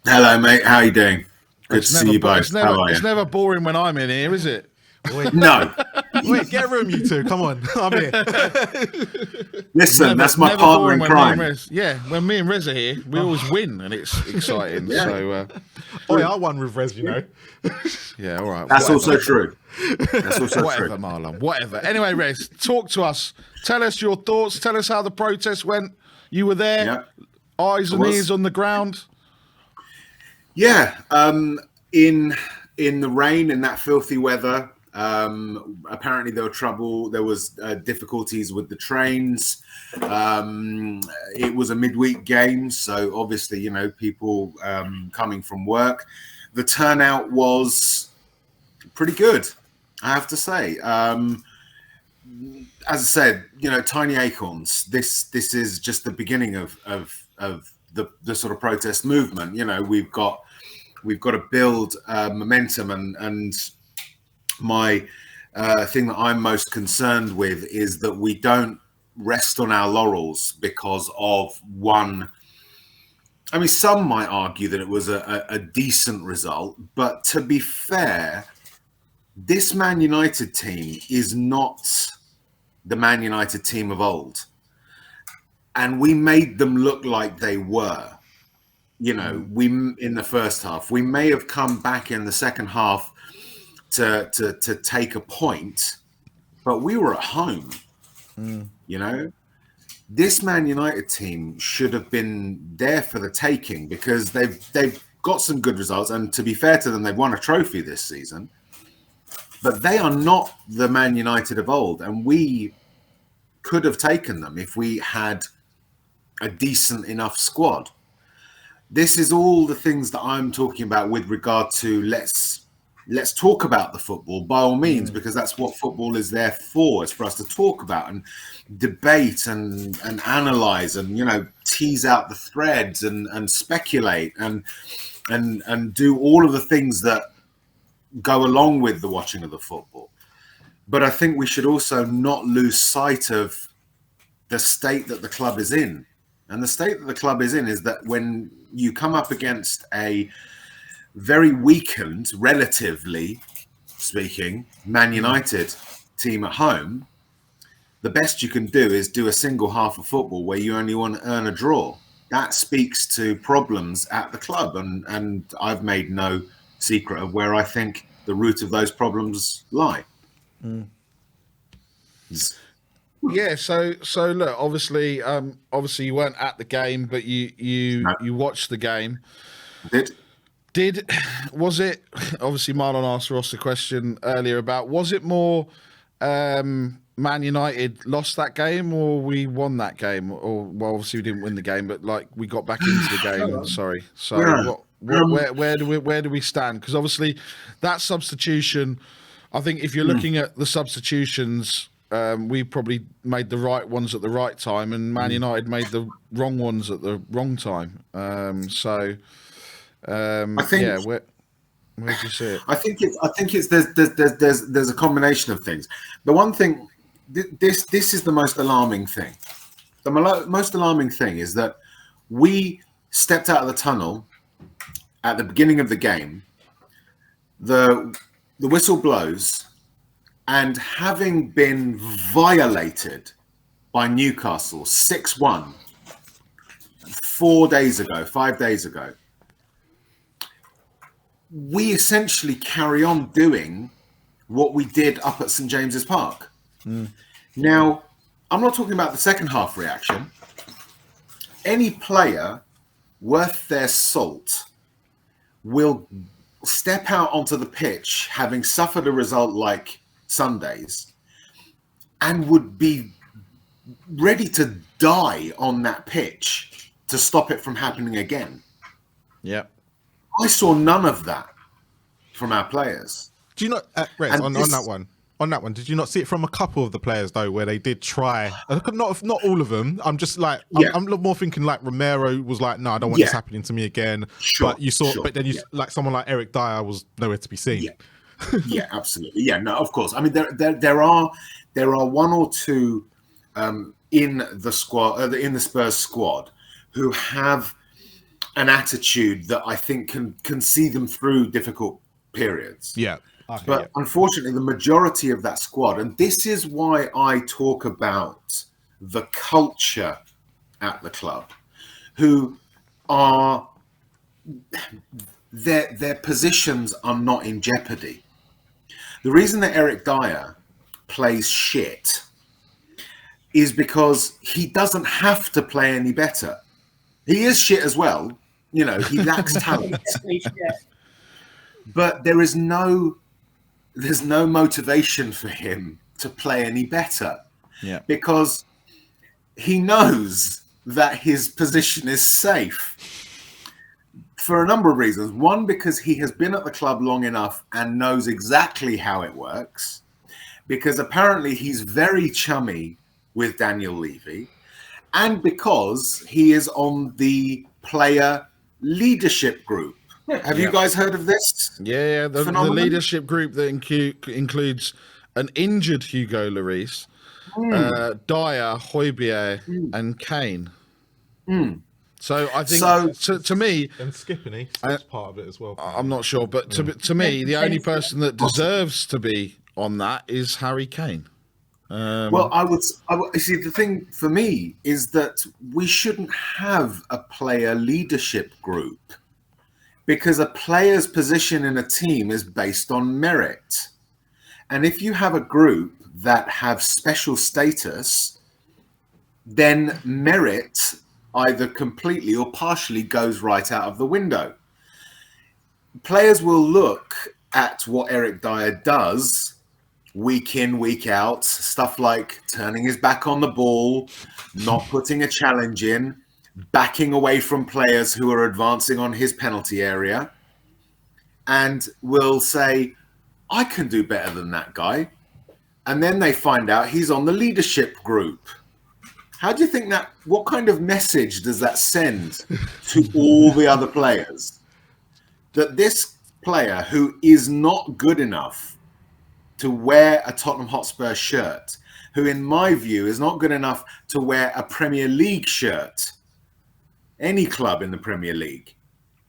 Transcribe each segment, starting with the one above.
Hello, mate. How are you doing? Good to see you both. It's never boring when I'm in here, is it? Wait, No. wait, get a room, you two. Come on, I'm here. Listen, that's my partner in crime. When me and Rez are here, we always win, and it's exciting. Yeah. So, I won with Rez, you know. yeah, all right. That's whatever. also true. That's also Whatever, true. Marlon. Whatever. Anyway, Rez, talk to us. Tell us your thoughts. Tell us how the protest went. You were there. Yeah. Eyes and ears on the ground. Yeah. In the rain, in that filthy weather. Apparently there was difficulties with the trains. It was a midweek game, so obviously, you know, people coming from work. The turnout was pretty good, I have to say. As I said, you know, tiny acorns. This is just the beginning of the sort of protest movement. You know, we've got to build momentum, and my thing that I'm most concerned with is that we don't rest on our laurels because of one. I mean, some might argue that it was a decent result, but to be fair, this Man United team is not the Man United team of old. And we made them look like they were. You know, in the first half, we may have come back in the second half to take a point, but we were at home. You know, this Man United team should have been there for the taking because they've got some good results, and to be fair to them, they've won a trophy this season. But they are not the Man United of old, and we could have taken them if we had a decent enough squad. This is all the things that I'm talking about with regard to let's talk about the football by all means, because that's what football is there for. It's for us to talk about and debate and analyze and, you know, tease out the threads and speculate and do all of the things that go along with the watching of the football. But I think we should also not lose sight of the state that the club is in. And the state that the club is in is that when you come up against a very weakened, relatively speaking, Man United team at home, the best you can do is do a single half of football where you only want to earn a draw. That speaks to problems at the club. And I've made no secret of where I think the root of those problems lie. Yeah, so look, obviously you weren't at the game, but you watched the game. Was it, obviously Marlon asked Ross a question earlier about, was it more Man United lost that game or we won that game? Or, well, obviously we didn't win the game, but like we got back into the game. Sorry. So where do we stand? Because obviously that substitution, I think if you're looking at the substitutions, we probably made the right ones at the right time, and Man United made the wrong ones at the wrong time. I think, yeah, where do you see it? I think it's there's a combination of things. The one thing, this is the most alarming thing. The most alarming thing is that we stepped out of the tunnel at the beginning of the game. The whistle blows, and having been violated by Newcastle 6-1 5 days ago, we essentially carry on doing what we did up at St. James's Park. Now, I'm not talking about the second half reaction. Any player worth their salt will step out onto the pitch having suffered a result like Sunday's and would be ready to die on that pitch to stop it from happening again. Yeah. I saw none of that from our players. Do you not, Rez, on that one, did you not see it from a couple of the players though, where they did try? Not all of them. I'm just like, I'm more thinking like Romero was like, no, I don't want this happening to me again. Sure, but you saw, but then you like someone like Eric Dyer was nowhere to be seen. Yeah, absolutely. Yeah, no, of course. I mean, there are one or two in the squad, in the Spurs squad, who have an attitude that I think can see them through difficult periods. Yeah. Okay, but unfortunately, the majority of that squad, and this is why I talk about the culture at the club, who are their positions are not in jeopardy. The reason that Eric Dyer plays shit is because he doesn't have to play any better. He is shit as well. You know, he lacks talent. But there's no motivation for him to play any better. Yeah. Because he knows that his position is safe for a number of reasons. One, because he has been at the club long enough and knows exactly how it works. Because apparently he's very chummy with Daniel Levy. And because he is on the player leadership group. Have you guys heard of this? Yeah, the leadership group that includes an injured Hugo Lloris, Dyer, Højbjerg, and Kane. So I think, to me, and Skippany, that's part of it as well. I'm not sure, but to me, the only person that deserves to be on that is Harry Kane. Well, I would see, the thing for me is that we shouldn't have a player leadership group, because a player's position in a team is based on merit. And if you have a group that have special status, then merit either completely or partially goes right out of the window. Players will look at what Eric Dyer does week in, week out, stuff like turning his back on the ball, not putting a challenge in, backing away from players who are advancing on his penalty area, and will say, I can do better than that guy. And then they find out he's on the leadership group. How do you think that, what kind of message does that send to all the other players? That this player who is not good enough to wear a Tottenham Hotspur shirt, who in my view is not good enough to wear a Premier League shirt, any club in the Premier League,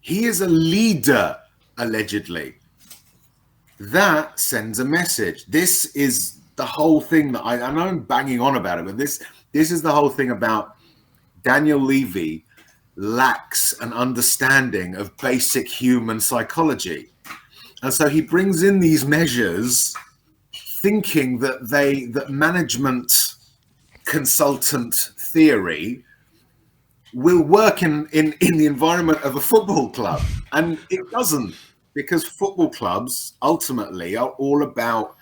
he is a leader, allegedly. That sends a message. This is the whole thing that I know I'm banging on about it, but this is the whole thing about Daniel Levy lacks an understanding of basic human psychology. And so he brings in these measures thinking that management consultant theory will work in the environment of a football club. And it doesn't, because football clubs ultimately are all about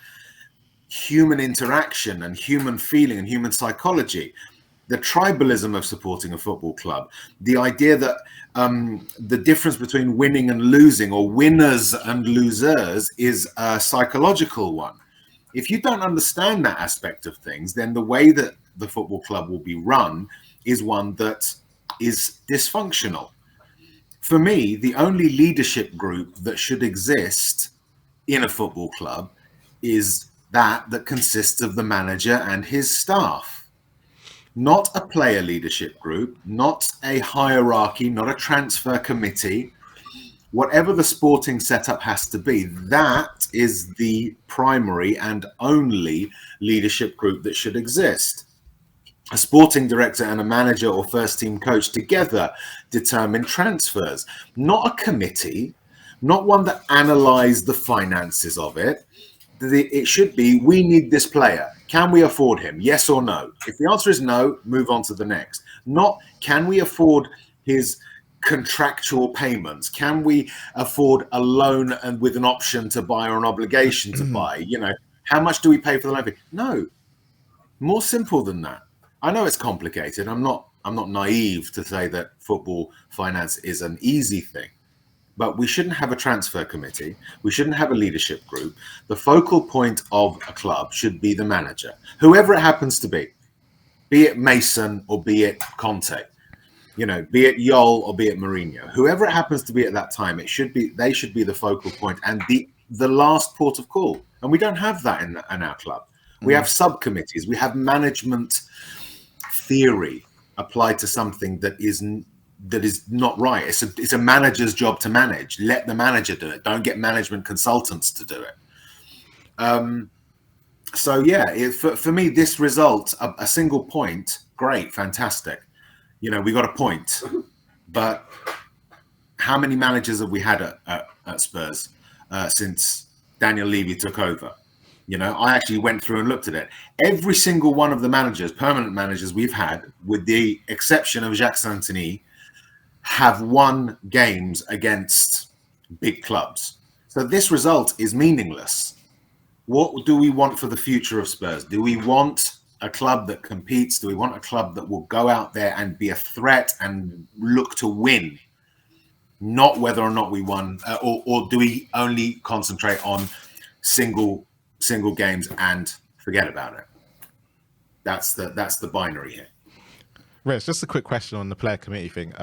human interaction and human feeling and human psychology. The tribalism of supporting a football club, the idea that the difference between winning and losing, or winners and losers, is a psychological one. If you don't understand that aspect of things, then the way that the football club will be run is one that is dysfunctional. For me, the only leadership group that should exist in a football club is that consists of the manager and his staff. Not a player leadership group, not a hierarchy, not a transfer committee. Whatever the sporting setup has to be, that is the primary and only leadership group that should exist. A sporting director and a manager or first team coach together determine transfers, not a committee, not one that analyzes the finances of it. It should be, we need this player. Can we afford him? Yes or no? If the answer is no, move on to the next. Not, can we afford his contractual payments? Can we afford a loan and with an option to buy or an obligation to buy? You know, how much do we pay for the loan fee? No, more simple than that. I know it's complicated. I'm not naive to say that football finance is an easy thing. But we shouldn't have a transfer committee. We shouldn't have a leadership group. The focal point of a club should be the manager, whoever it happens to be it Mason or be it Conte, you know, be it Yol or be it Mourinho, whoever it happens to be at that time. They should be the focal point and the last port of call. And we don't have that in our club. We have subcommittees. We have management theory applied to something that is not right. It's a manager's job to manage. Let the manager do it. Don't get management consultants to do it. So yeah, for me, this result, a single point, great, fantastic. You know, we got a point, but how many managers have we had at Spurs since Daniel Levy took over? You know, I actually went through and looked at it. Every single one of the managers, permanent managers we've had, with the exception of Jacques Santini, have won games against big clubs. So this result is meaningless. What do we want for the future of Spurs? Do we want a club that competes? Do we want a club that will go out there and be a threat and look to win? Not whether or not we won, or do we only concentrate on single games and forget about it? That's the binary here. Rez, just a quick question on the player committee thing.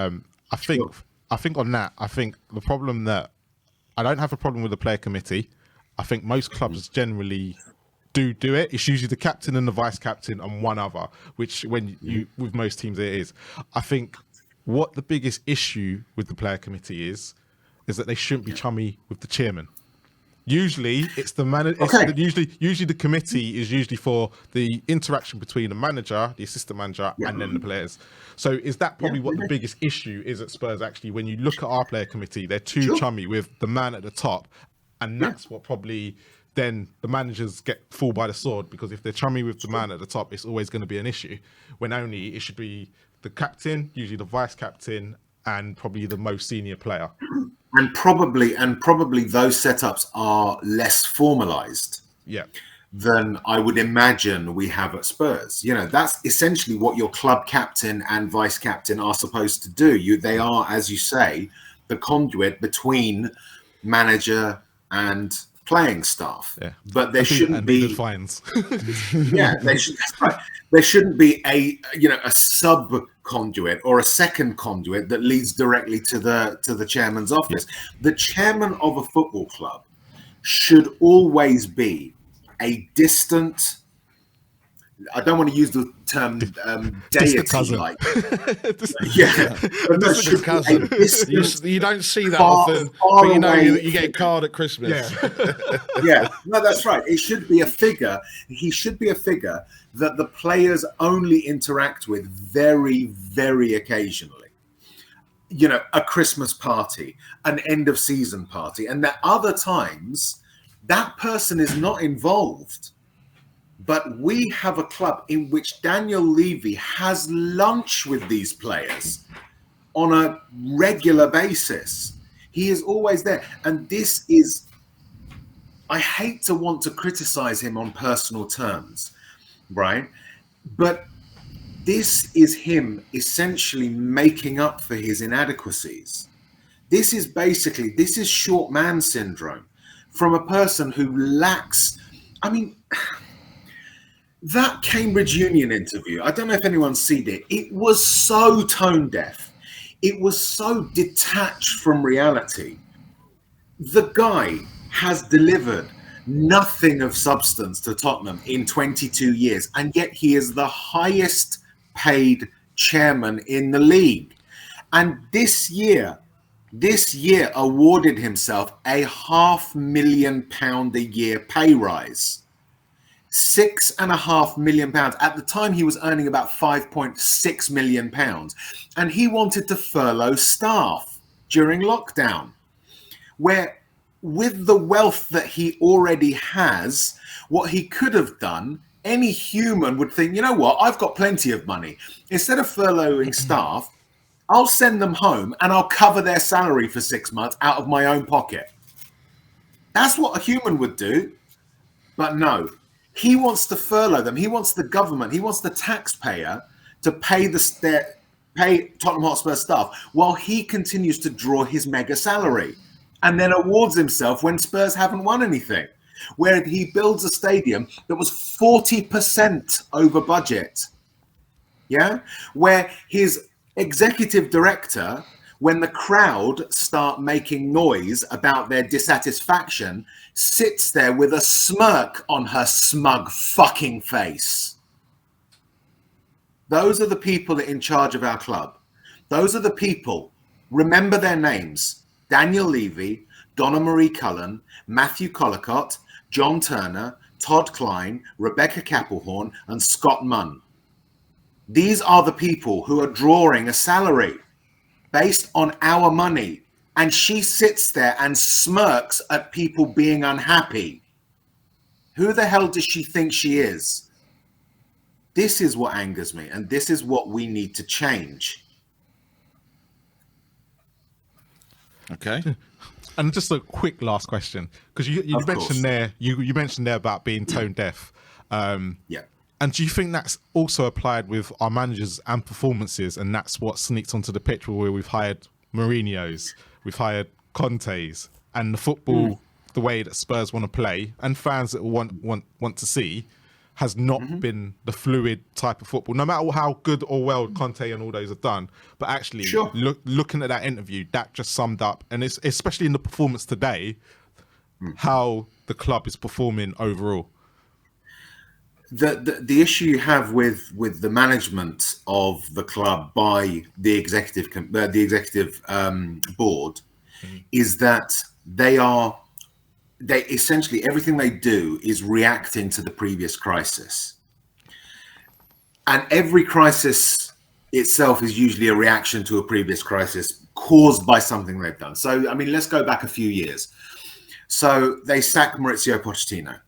I think on that, I think the problem that I don't have a problem with the player committee. I think most clubs generally do it. It's usually the captain and the vice captain and one other, which with most teams it is. I think what the biggest issue with the player committee is that they shouldn't be chummy with the chairman. Usually it's the manager. Okay. Usually the committee is usually for the interaction between the manager, the assistant manager, and then the players. So is that probably what the biggest issue is at Spurs? Actually, when you look at our player committee, they're too chummy with the man at the top, and that's what probably then the managers get fall by the sword, because if they're chummy with the man at the top, it's always going to be an issue. When only it should be the captain, usually the vice captain, and probably the most senior player. And probably those setups are less formalized than I would imagine we have at Spurs. You know, that's essentially what your club captain and vice captain are supposed to do. They are, as you say, the conduit between manager and playing staff. Yeah. But there shouldn't be fines. There shouldn't be a sub conduit or a second conduit that leads directly to the chairman's office. The chairman of a football club should always be a distant, I don't want to use the term deity like. Distant cousin. You don't see that often, but you know you get a card at Christmas. No, that's right. It should be a figure. He should be a figure that the players only interact with very, very occasionally. You know, a Christmas party, an end of season party, and that other times that person is not involved. But we have a club in which Daniel Levy has lunch with these players on a regular basis. He is always there. And this is, I hate to want to criticize him on personal terms, right? But this is him essentially making up for his inadequacies. This is short man syndrome from a person who lacks, that Cambridge Union interview, I don't know if anyone's seen it. It was so tone deaf. It was so detached from reality. The guy has delivered nothing of substance to Tottenham in 22 years, and yet he is the highest paid chairman in the league. And this year awarded himself a £500,000 a year pay rise. £6.5 million. At the time, he was earning about £5.6 million. And he wanted to furlough staff during lockdown, where with the wealth that he already has, what he could have done, any human would think, you know what, I've got plenty of money. Instead of furloughing staff, I'll send them home and I'll cover their salary for 6 months out of my own pocket. That's what a human would do. But no. He wants to furlough them. He wants the government. He wants the taxpayer to pay Tottenham Hotspur staff while he continues to draw his mega salary and then awards himself when Spurs haven't won anything, where he builds a stadium that was 40% over budget. Yeah, where his executive director, when the crowd start making noise about their dissatisfaction, sits there with a smirk on her smug fucking face. Those are the people in charge of our club. Those are the people. Remember their names: Daniel Levy, Donna Marie Cullen, Matthew Collicott, John Turner, Todd Klein, Rebecca Kappelhorn, and Scott Munn. These are the people who are drawing a salary based on our money. And she sits there and smirks at people being unhappy. Who the hell does she think she is? This is what angers me, and this is what we need to change. Okay. And just a quick last question, because you mentioned there, you mentioned there about being tone deaf. Yeah. And do you think that's also applied with our managers and performances, and that's what sneaks onto the pitch where we've hired Mourinho's, we've hired Conte's, and the football, the way that Spurs want to play, and fans that want to see, has not been the fluid type of football, no matter how good or well Conte and all those have done. But actually, looking at that interview, that just summed up, and it's especially in the performance today, how the club is performing overall. The issue you have with the management of the club by the executive board is that they essentially, everything they do is reacting to the previous crisis, and every crisis itself is usually a reaction to a previous crisis caused by something they've done. So I mean, let's go back a few years. So they sack Maurizio Pochettino,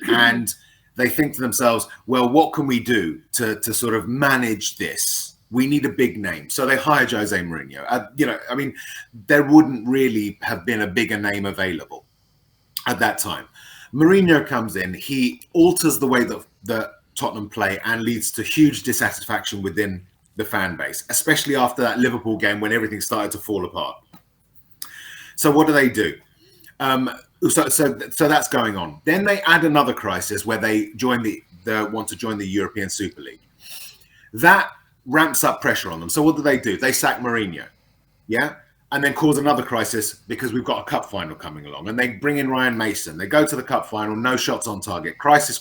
and they think to themselves, well, what can we do to sort of manage this? We need a big name. So they hire Jose Mourinho. I mean, there wouldn't really have been a bigger name available at that time. Mourinho comes in, he alters the way that Tottenham play and leads to huge dissatisfaction within the fan base, especially after that Liverpool game when everything started to fall apart. So what do? So that's going on. Then they add another crisis where they want to join the European Super League. That ramps up pressure on them. So what do? They sack Mourinho, yeah, and then cause another crisis because we've got a cup final coming along, and they bring in Ryan Mason. They go to the cup final, no shots on target. Crisis.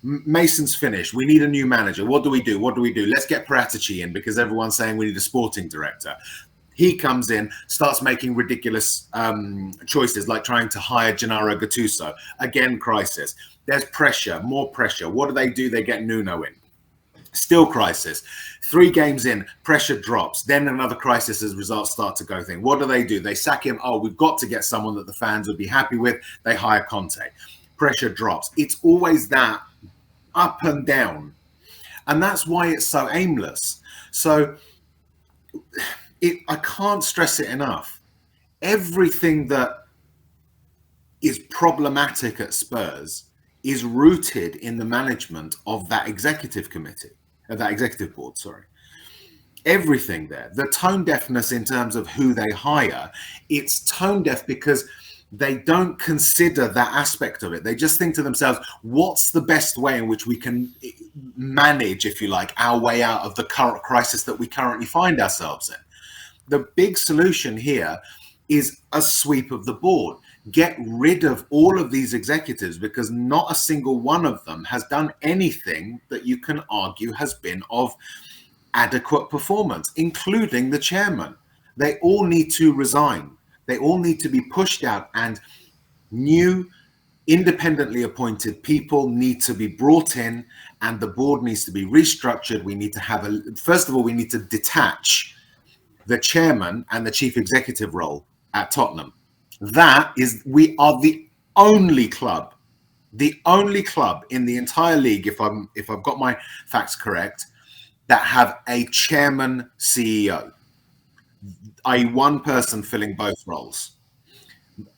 Mason's finished. We need a new manager. What do we do? Let's get Paratici in because everyone's saying we need a sporting director. He comes in, starts making ridiculous choices, like trying to hire Gennaro Gattuso. Again, crisis. There's pressure, more pressure. What do? They get Nuno in. Still crisis. 3 games in, pressure drops. Then another crisis as results start to go thing. What do? They sack him. Oh, we've got to get someone that the fans would be happy with. They hire Conte. Pressure drops. It's always that up and down. And that's why it's so aimless. So I can't stress it enough. Everything that is problematic at Spurs is rooted in the management of that executive board. Everything there. The tone deafness in terms of who they hire, it's tone deaf because they don't consider that aspect of it. They just think to themselves, what's the best way in which we can manage, if you like, our way out of the current crisis that we currently find ourselves in? The big solution here is a sweep of the board. Get rid of all of these executives because not a single one of them has done anything that you can argue has been of adequate performance, including the chairman. They all need to resign. They all need to be pushed out, and new independently appointed people need to be brought in, and the board needs to be restructured. We need to first of all, we need to detach the chairman and the chief executive role at Tottenham. We are the only club in the entire league, if I've got my facts correct, that have a chairman CEO, i.e. one person filling both roles.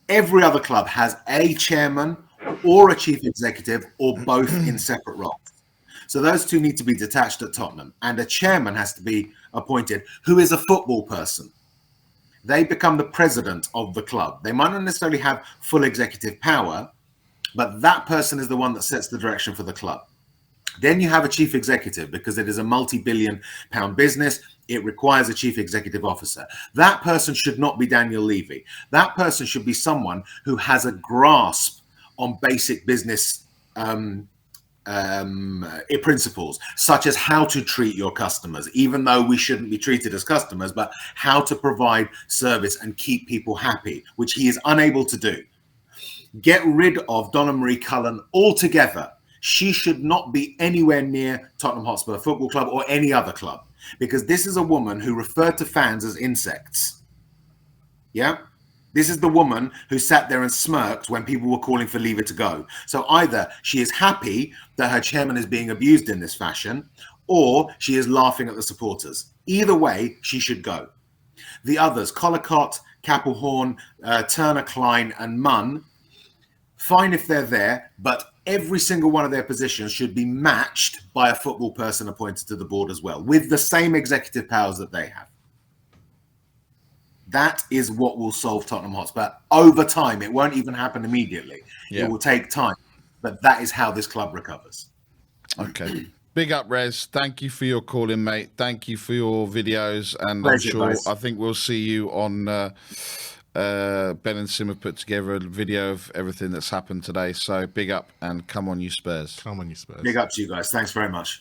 Every other club has a chairman or a chief executive or both in separate roles. So those two need to be detached at Tottenham, and a chairman has to be appointed who is a football person. They become the president of the club. They might not necessarily have full executive power, but that person is the one that sets the direction for the club. Then you have a chief executive because it is a multi-billion-pound business. It requires a chief executive officer. That person should not be Daniel Levy. That person should be someone who has a grasp on basic business principles, such as how to treat your customers, even though we shouldn't be treated as customers, but how to provide service and keep people happy, which he is unable to do. Get rid of Donna Marie Cullen altogether. She should not be anywhere near Tottenham Hotspur Football Club or any other club, because this is a woman who referred to fans as insects. Yeah? This is the woman who sat there and smirked when people were calling for Levy to go. So either she is happy that her chairman is being abused in this fashion, or she is laughing at the supporters. Either way, she should go. The others, Collicott, Capelhorn, Turner, Klein, and Munn, fine if they're there, but every single one of their positions should be matched by a football person appointed to the board as well, with the same executive powers that they have. That is what will solve Tottenham Hotspur over time. It won't even happen immediately. Yeah. It will take time, but that is how this club recovers. Okay. Big up, Rez. Thank you for your call in, mate. Thank you for your videos. And Pleasure, I'm sure, guys. I think we'll see you on Ben and Sim have put together a video of everything that's happened today. So big up and come on, you Spurs. Come on, you Spurs. Big up to you guys. Thanks very much.